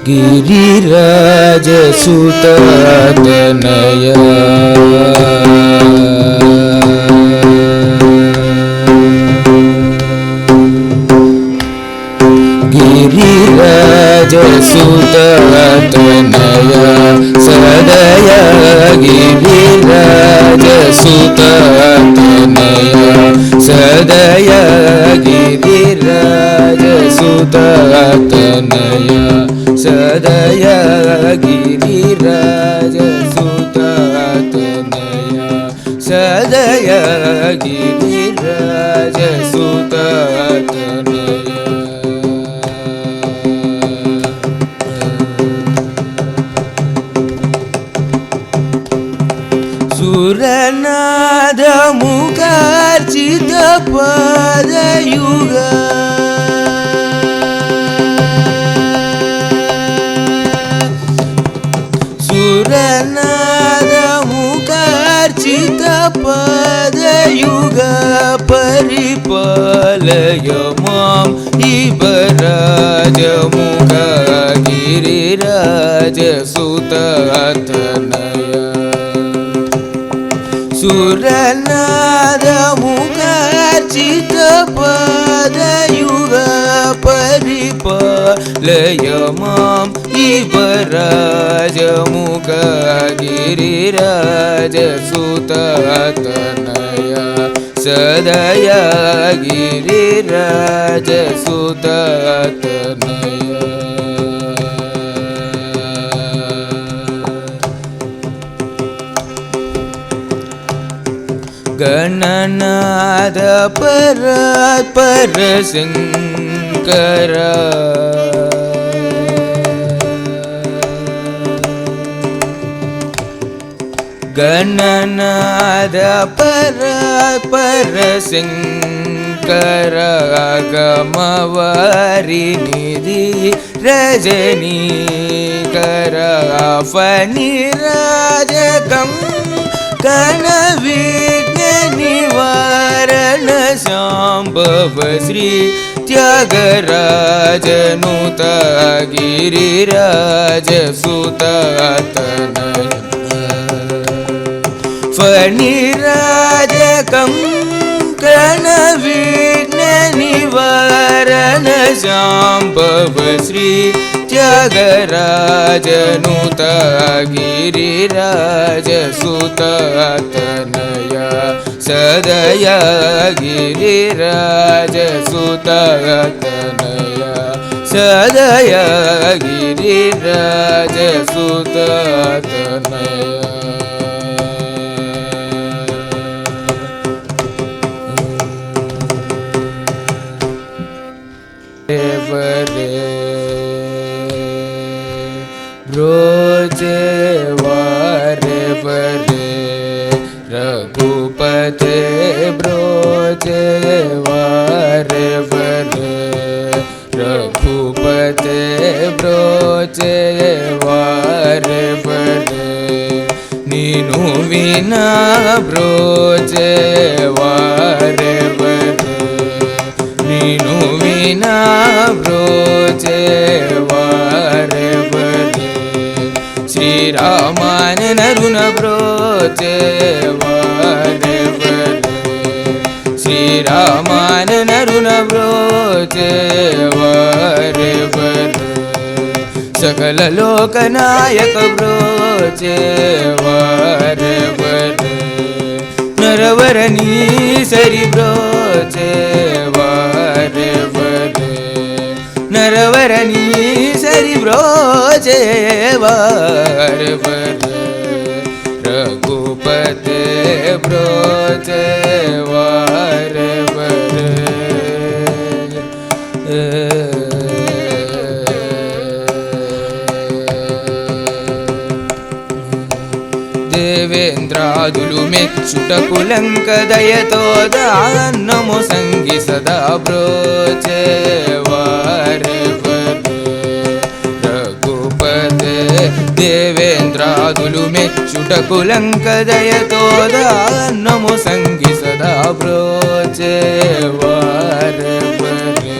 गिरिराजसुततनया गिरिराजसुततनया सदया गिरिराजसुततनया सदया गिरिराजसुततनया सदया गिरिराजसुततनया सदया गिरिराजसुततनया सुरनाद मुखार्चित पदयुगा सुरनाद मुखार्चित पदयुगा परिपालय मां इबराजमुखा गिरिराजसुततनया सुरनाद मुखार्चित पदयुगा परिपालय मां इबराजमुखा गिरिराजसुततनया सदया गिरिराजसुततनया गणनाद परशंकर गणनाद परशंकर गमवारिनिधि रजनीकर फणिराजकं कनविघ्न निवारण शाम्भव श्री त्यागराजनुत गिरिराजसुततनया फणिराजकं कनविघ्न निवारण शाम्भव श्री त्यागराजनुत गिरिराजसुततनया सदया गिरिराजसुततनया सदया गिरिराजसुततनया ब्रोजे वारे बरे रघुपते ब्रोजे वारे बरे रघुपते ब्रोजे वारे बरे नीनु विना ब्रोजे वारे बरे नीनु विना ब्रोजे वारे बरे श्रीरामान नरुन ब्रोचे वारे बरे श्रीरामान नरुन ब्रोचे वारे बरे सकल लोकनायक ब्रोचे वारे बरे नरवरनी सरी ब्रोचे वारे बरे नरवरनी सरी ब्रोचे वारे बरे रघुपते ब्रोचे वारे बरे देवेन्द्रादुलु मेच्चुट कुलंकदयतो दानमो संगी सदा ब्रोचे वारे बरे रघुपते देवेन्द्रादुलु मेच्चुट कुलंकदयतो दानमो संगी सदा ब्रोचे वारे बरे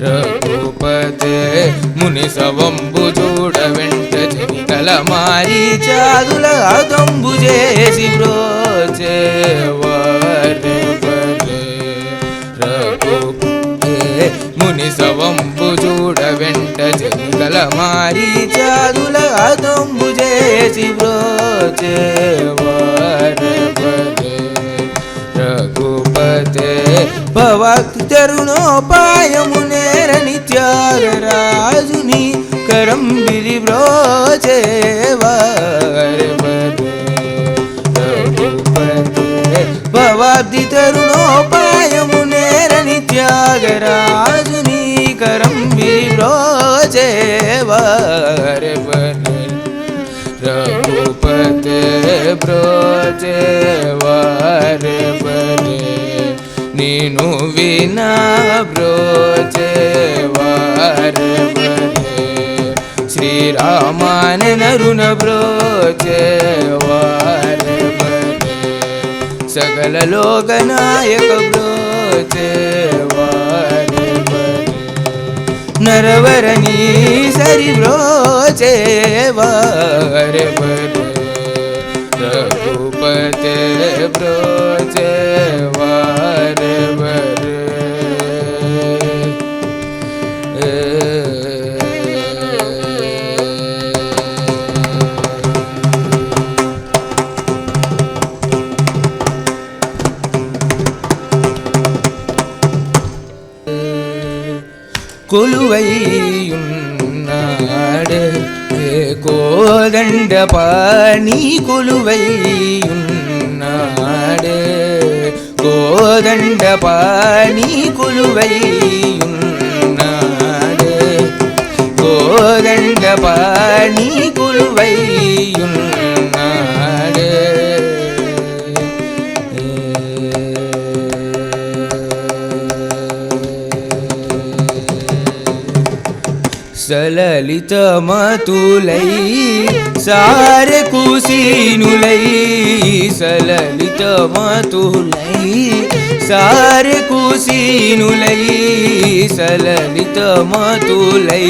रघुपते రఘుపతే ముని సవంబు చూడ వెంట చెనికల మారి చాదుల అదంబు చేసి బ్రోచేవారే రఘుపతే ముని సవంబు చూడ వెంట చెనికల మారి చాదుల అదంబు చేసి బ్రోచేవారే రఘుపతే భవాక్తి తరుణోపాయమునేరని త్యాగరాజుని కరంబిరి బ్రోచేవారే రఘుపతే భవాబ్ది తరుణోపాయమునేరని త్యాగరాజుని కరంబిరి బ్రోచేవారే రఘుపతే బ్రోచేవారే నీను వినా బ్రోచేవారే శ్రీరామాన నరుణ బ్రోచేవారే సకల లోకనాయక బ్రోచేవారే నరవరణీ సరి బ్రోచేవారే రఘుపతే బ్రోచేవారే కొలువైయున్నాడు కోదండపాణి కొలువైయున్నాడు కోదండపాణి కొలువైయున్నాడు కోదండపాణి కొలువైయున్నాడు సలలిత మతులై సారె కుసీనులై సలలిత మతులై సారె కుసీనులై సలలిత మతులై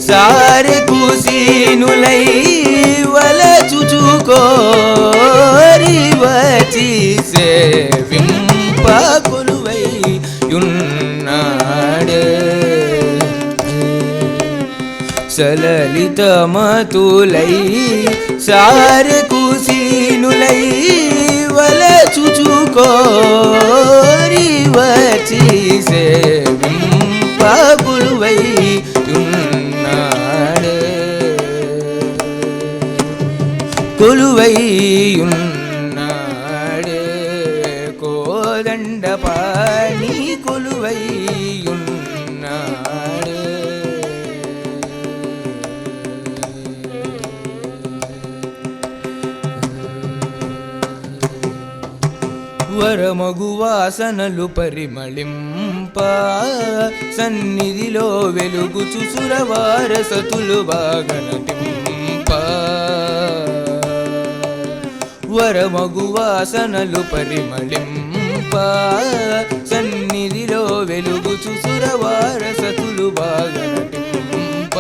సారె కుసీనులై వలచుచుకోరి వచ్చి సేవింప కొలువై యున్నాడు సలలిత మతులై సారె కుసీనులై వలచుచుకోరి వచ్చి సేవింప కొలువై యున్నాడు కొలువై యున్నాడు కోదండపాణి కొలువై యున్నాడు వరమగు వాసనలు పరిమళింప సన్నిధిలో వెలుగుచు సురవారసతులు బాగనటింప వరమగు వాసనలు పరిమళింప సన్నిధిలో వెలుగుచు సురవారసతులు బాగనటింప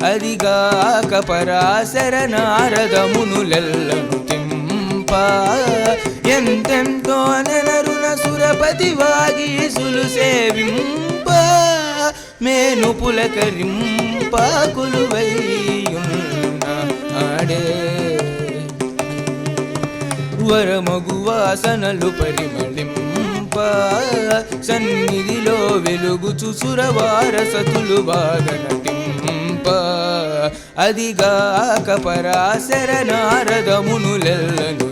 అదిగాక పరాశర నారదమునులెల్లను ఎంతెంతో నరుణ సురపతి వాగీసులు సేవింప మేను పులకరింప కొలువైయున్నాడే వరమగు వాసనలు పరిమళింప సన్నిధిలో వెలుగుచు సురవారసతులు బాగనటింప అదిగాక పరాశర నారదమునులెల్లను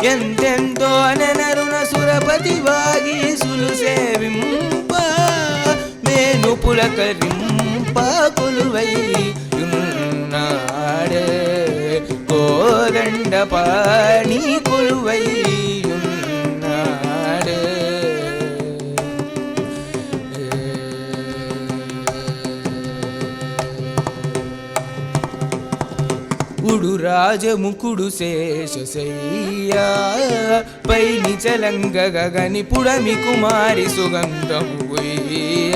ఎంతెంతో నరుణ సురపతి వాగీసులు సేవింప మేను పులకరింప కొలువైయున్నాడే కోదండపాణి కొలువైయున్నాడే ఉడు రాజముకుడు శేషశయ్యా పై నిచలంగ గగని పుడమి కుమారి సుగంధము గుయ్య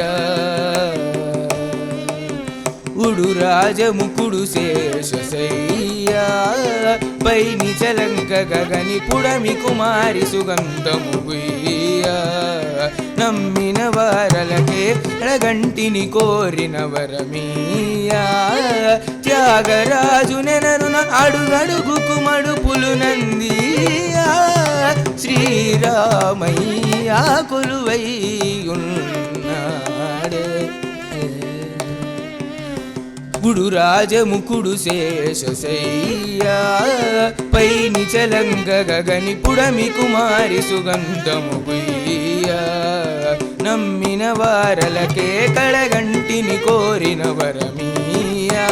ఉడు రాజముకుడు శేషశయ్య పైని చలంక గగని పుడమి కుమారి సుగంధము గుయ్య నమ్మిన వారలకే అడగంటిని కోరిన వరమీయా త్యాగరాజు నెనరున అడుగడుగుకు మడుపులు నందియా శ్రీరామయ్య కొలువై ఉన్నాడే గుడు రాజముకుడు శేషశయ్య పైని చలంగ గగని పుడమి కుమారి సుగంధము గుయ్య నమ్మిన వారలకే కళగంటిని కోరిన వరమీయా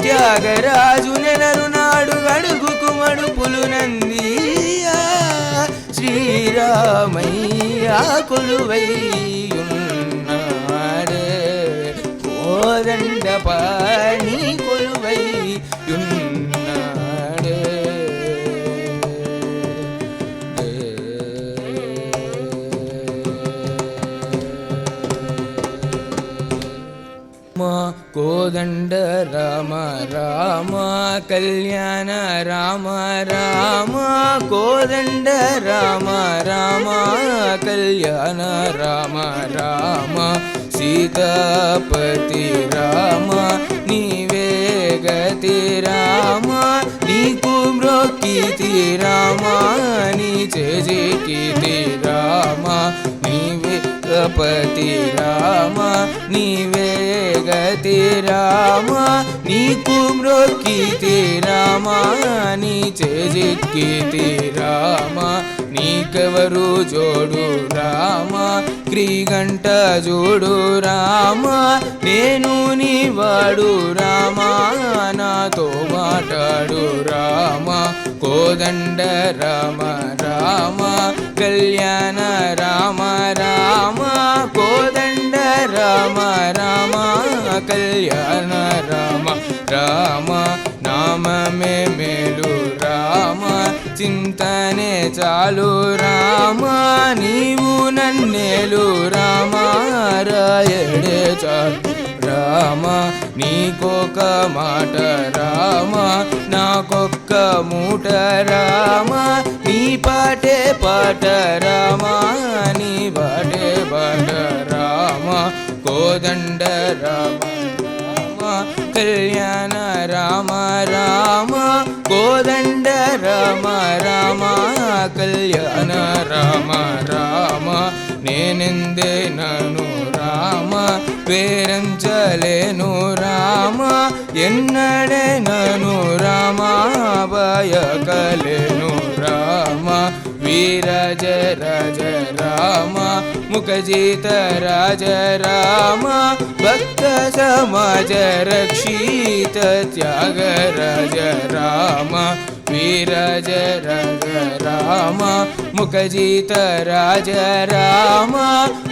త్యాగరాజు నెనరునాడు అడుగుకు మడుపులు నందియా శ్రీరామయ్య కొలువై ఉన్నాడే కోదండ పాణి కొలువై ఉన్నాడే కోదండ రామ రామ కళ్యాణ రామ రామ కోదండ రామ రామ కళ్యాణ రామ రామ సీతాపతి రామ నీవే గతి రామ నీకు మ్రొక్కితి రామ నీ చేజికితి రామ నీవే పతి రామ నీవే గతి రామ నీకు మ్రొక్కితి రామ నీ చేజిక్కితి రామ నీకెవరు జోడు రామ క్రీగంట జోడు రామ నేను నీవాడు రామ నాతో మాట్లాడు రామ కోదండ రామ రామ కళ్యాణ రామ రామ కోదండ రామ రామ కళ్యాణ రామ రామ నామమే మేలు రామ చింతనే చాలు రామ నీవు నన్నేలు రామ రాయడే చాలు రామ నీకొక మాట రామ నాకొక్క మూట రామ నీ పాటే పాట రామ నీ బాటే బాట రామ కోదండ రామ రామ కళ్యాణ రామ రామ కోదండ రామ రామ కళ్యాణ రామ రామ నేనెందే నను రామ పేరంచలేను రామ ఎన్నడే నను రామ భయకలేను రామ వీరజ రాజ రామ ముఖజిత రాజ రామ భక్త సమాజ రక్షిత త్యాగరాజ రామ వీరజ రాజ రామ ముఖజిత రాజ రామ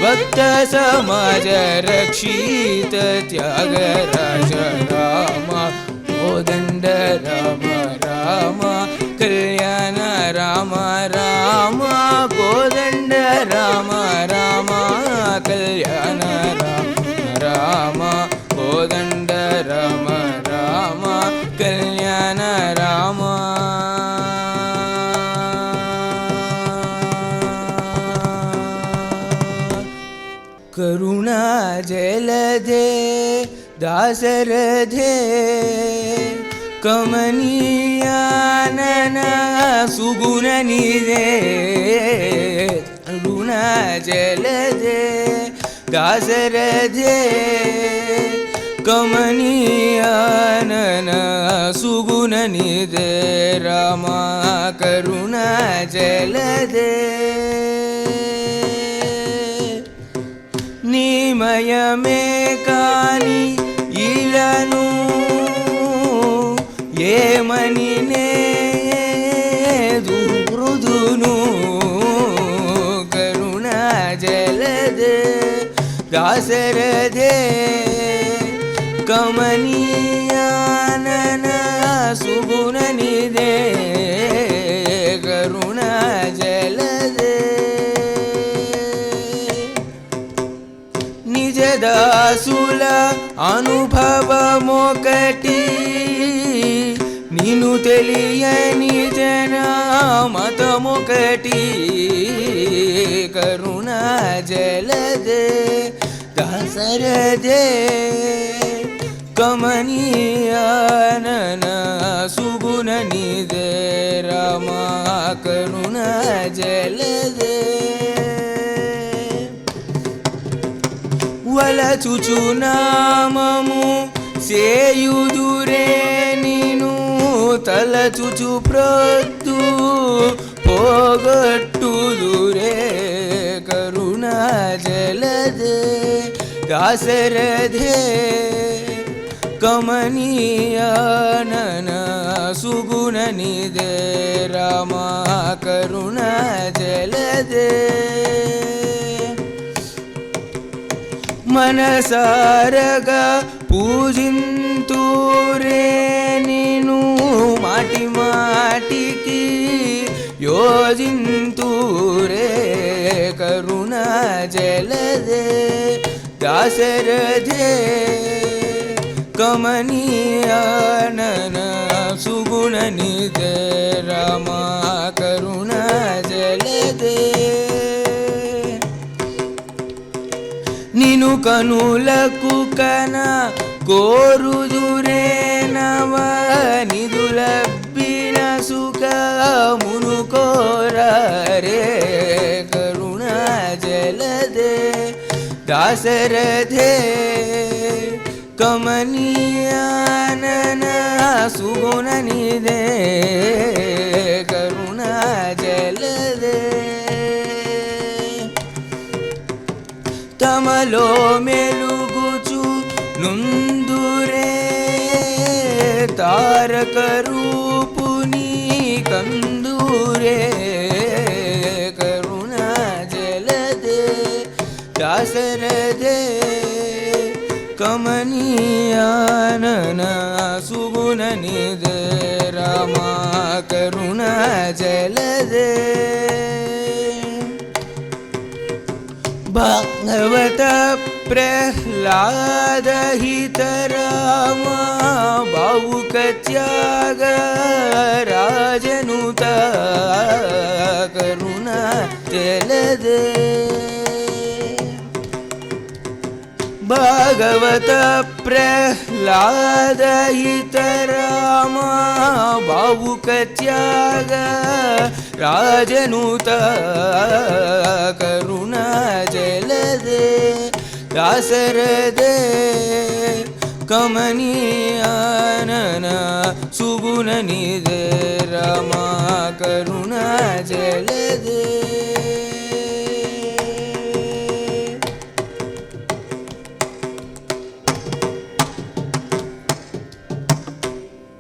భక్త సమాజ రక్షిత త్యాగరాజ రామ కోదండ రామ రామ కళ్యాణ రామ రామ కోదండ రామ రామ కళ్యాణ రామ రామ కోదండ రామ రామ కళ్యాణ రామ కరుణా జలధే దాశరథే కమనీయానన సుగుణ నిదే కరుణా జలధే దాశరథే కమనీయానన సుగుణ నిదే రామ కరుణా జలధే నిమయమే కాని ఇలను ఏమని దుర్మృదును కరుణా జలధే దాశరథే కమనీయానన సుగుణ నిదే కరుణా జలధే దాసుల అనుభవమొకటి నిన్ను తెలియని జన మతమొకటి కరుణా జలదే దాసరదే కమనీయానన సుగుణ నిదే రామా కరుణా జలదే వలచుచు నామము సేయుదురే నిను తలచుచు ప్రొద్దు పోగొట్టుదురే కరుణా జలదే దాసరథే కమనీయానన సుగుణ నిదే రామా కరుణా జలదే మనసారగా పూజింతురే నిను మాటి మాటికి యోజింతురే కరుణా జలదే దాసరథే కమనీయానన సుగుణ నిదే రామా కరుణా జలదే నిను కనులకు కన కోరుదురే నవ నిదులబ్బిన సుఖమును కోరరే కరుణా జలదే దాసరథే కమనీయానన సుగుణ నిదే కరుణా జలదే తమలో మెలుగుచు నుందురే తారక రూపుని కందూరే కరుణా జలదే దాసరథే కమనీయానన సుగుణ నిదే రామా కరుణా జలదే భగవత ప్రహ్లాద హిత రామా భావుక త్యాగ రాజనుత కరుణా జలదే భగవత ప్రహ్లాద హిత రామా భావుక త్యాగ రాజనుత కరుణా జలదే దాసరథే కమనీయానన సుగుణ నిదే రామా కరుణా జలదే